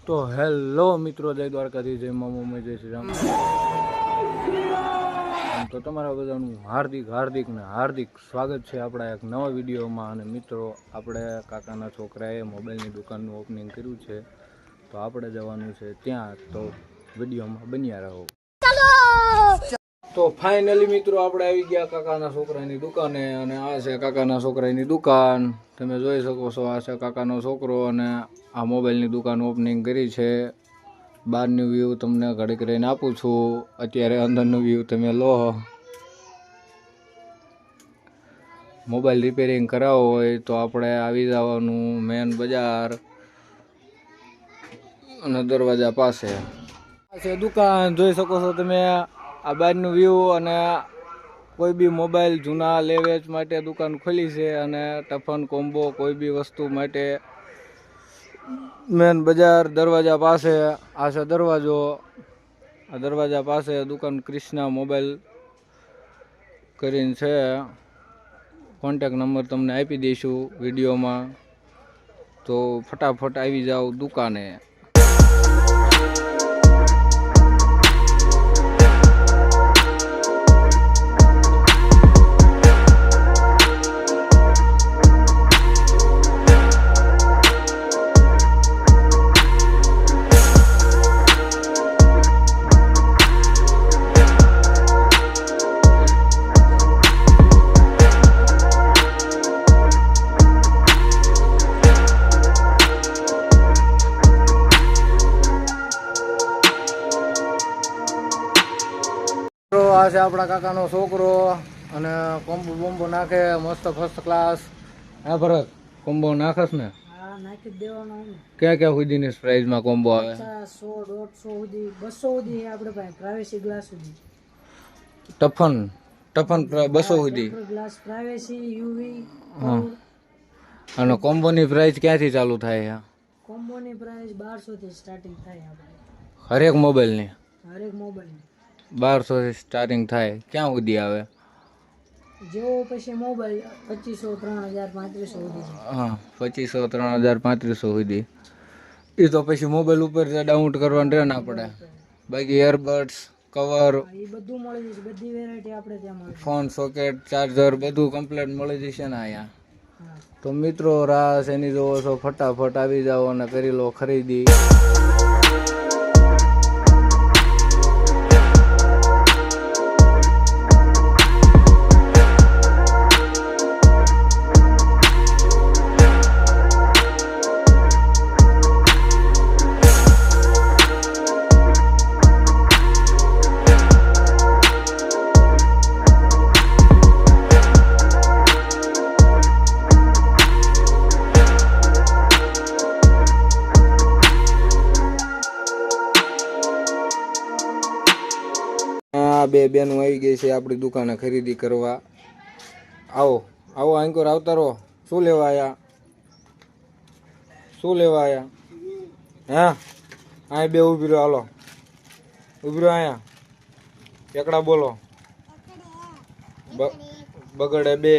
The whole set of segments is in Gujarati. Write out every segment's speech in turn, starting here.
તો હેલો મિત્રો, જય દ્વારકાથી, જય મા મમ્મી, જય શ્રી રામ. તો તમારા બધાનું હાર્દિક સ્વાગત છે આપણા એક નવા વિડીયોમાં. અને મિત્રો, આપણે કાકાના છોકરાએ મોબાઈલની દુકાનનું ઓપનિંગ કર્યું છે, તો આપણે જવાનું છે ત્યાં. તો વિડીયોમાં બન્યા રહો. તો ફાઇનલી મિત્રો, આપણે આવી ગયા કાકાના છોકરાની દુકાને. અને આ છે કાકાના છોકરાની દુકાન. તમે જોઈ શકો છો, આ છે કાકાનો છોકરો. અને આ મોબાઈલની દુકાન ઓપનિંગ કરી છે. બહારનું વ્યૂ તમને ઘડીક રહીને આપું છું. અત્યારે અંદરનું વ્યૂ તમે લો. મોબાઈલ રિપેરિંગ કરાવવો હોય તો આપણે આવી જવાનું મેન બજાર અને દરવાજા પાસે. આ છે દુકાન, જોઈ શકો છો તમે. આ બહારનું વ્યૂ. અને કોઈ બી મોબાઈલ જૂના લેવેચ માટે દુકાન ખોલી છે. અને ટફન કોમ્બો કોઈ બી વસ્તુ માટે મેન બજાર દરવાજા પાસે. આ છે દરવાજો. આ દરવાજા પાસે દુકાન ક્રિષ્ના મોબાઈલ કરીને છે. કોન્ટેક નંબર તમને આપી દઈશું વિડીયોમાં. તો ફટાફટ આવી જાઓ દુકાને. આ છે આપણા કાકાનો છોકરો. અને કોમ્બો બોમ્બો નાખે મસ્ત ફર્સ્ટ ક્લાસ. હા ભરત, કોમ્બો નાખસ ને? નાખી દેવાનો. ક્યાં સુધીની પ્રાઇઝમાં કોમ્બો આવે? 100, 150 સુધી, 200 સુધી આપણે પાસે પ્રાઇવેસી ગ્લાસ સુધી. ટફન 200 સુધી ગ્લાસ પ્રાઇવેસી યુવી. હા. અને કોમ્બોની પ્રાઇસ ક્યાંથી ચાલુ થાય? કોમ્બોની પ્રાઇસ 1200 થી સ્ટાર્ટિંગ થાય આપણે. હરેક મોબાઈલની હરેક મોબાઈલ 1200 થી સ્ટાર્ટિંગ થાય. ક્યાં સુધી આવે? જેવો પછી મોબાઈલ 2500, 3000, 3500 સુધી છે. હા, 2500, 3000, 3500 સુધી. એ તો પછી મોબાઈલ ઉપર ડાઉનલોડ કરવાનું રહે ના પડે. બાકી એરબડ્સ, કવર, એ બધું મળી જશે. બધી વેરાયટી આપણે ત્યાં મળે. ફોન, સોકેટ, ચાર્જર બધું કમ્પ્લીટ મળી જશે ને અહીંયા. હા. તો મિત્રો, રાસ એની જોવો છો, ફટાફટ આવી જાઓ અને કરી લો ખરીદી. આ બે બેનો આવી ગઈ છે આપણી દુકાને ખરીદી કરવા. આવો આવો આંકોર આવતા રહો. શું લેવા આયા? હા, અહીં બે ઊભી રહો. હાલો ઊભી રહો. અહીંયા એકડા બોલો. બગડે 2,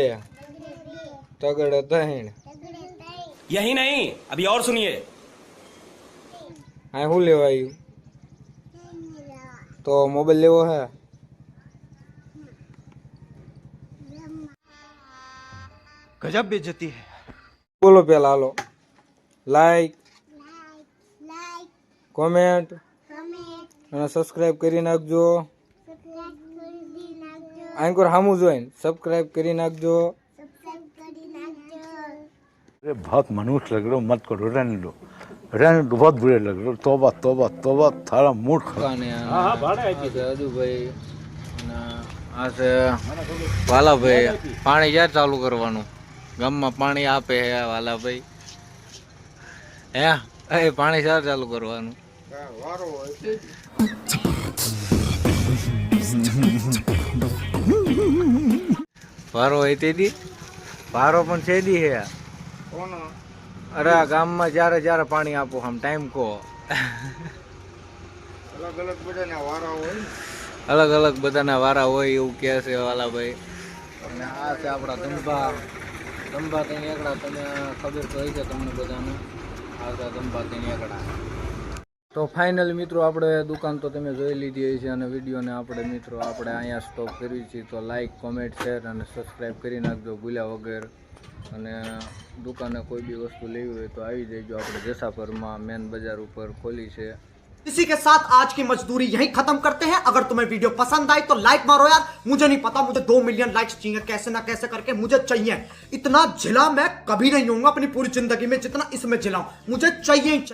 તગડે 3. यही नहीं, अभी और सुनिए. અહીં શું લેવા આવ્યું? તો મોબાઈલ લેવો હે? गजब बेइज्जती है. બોલો પેલા. હાલો, લાઈક, કોમેન્ટ અને સબસ્ક્રાઇબ કરી નાખજો. આંકોર સામું જોઈને સબસ્ક્રાઇબ કરી નાખજો. अरे बहुत मनुष्य लग रहे हो, मत करो, रहने दो बहुत बुरे लग रहे हो. तौबा तौबा तौबा, थारा मूड खराब. અજુભાઈ અને આ છે વાલાભાઈ. પાણી ક્યાં ચાલુ કરવાનું? ગામમાં પાણી આપે હે વાલાભાઈ? હે પાણી ક્યાં ચાલુ કરવાનું? વારો હોય તેથી વારો પણ છેદી હે. અરે ગામમાં જ્યારે પાણી આપો આમ ટાઈમ કહો. અલગ અલગ બધાના વારા હોય એવું કહે છે વાલાભાઈ. અને આ છે આપણા ધંભા. તેને એકડા તમે ખબર તો હોય છે તમને બધાને. આ છે ધંભા તેને એકડા. તો ફાઇનલ મિત્રો આપણે દુકાન તો તમે જોઈ લીધી છે અને વિડીયોને આપણે મિત્રો આપણે અહીંયા સ્ટોપ કરવી છે. તો લાઇક, કોમેન્ટ, શેર અને સબસ્ક્રાઈબ કરી નાખજો ભૂલ્યા વગર. અને દુકાને કોઈ બી વસ્તુ લેવી હોય તો આવી જજો. આપણે જસાપરમાં મેન બજાર ઉપર ખોલી છે. इसी के साथ आज की मजदूरी यहीं खत्म करते हैं. अगर तुम्हें वीडियो पसंद आई तो लाइक मारो यार. मुझे नहीं पता, मुझे 2 मिलियन लाइक्स चाहिए कैसे ना कैसे करके, मुझे चाहिए. इतना झिला मैं कभी नहीं होऊंगा अपनी पूरी जिंदगी में जितना इसमें झिला हूं. मुझे चाहिए.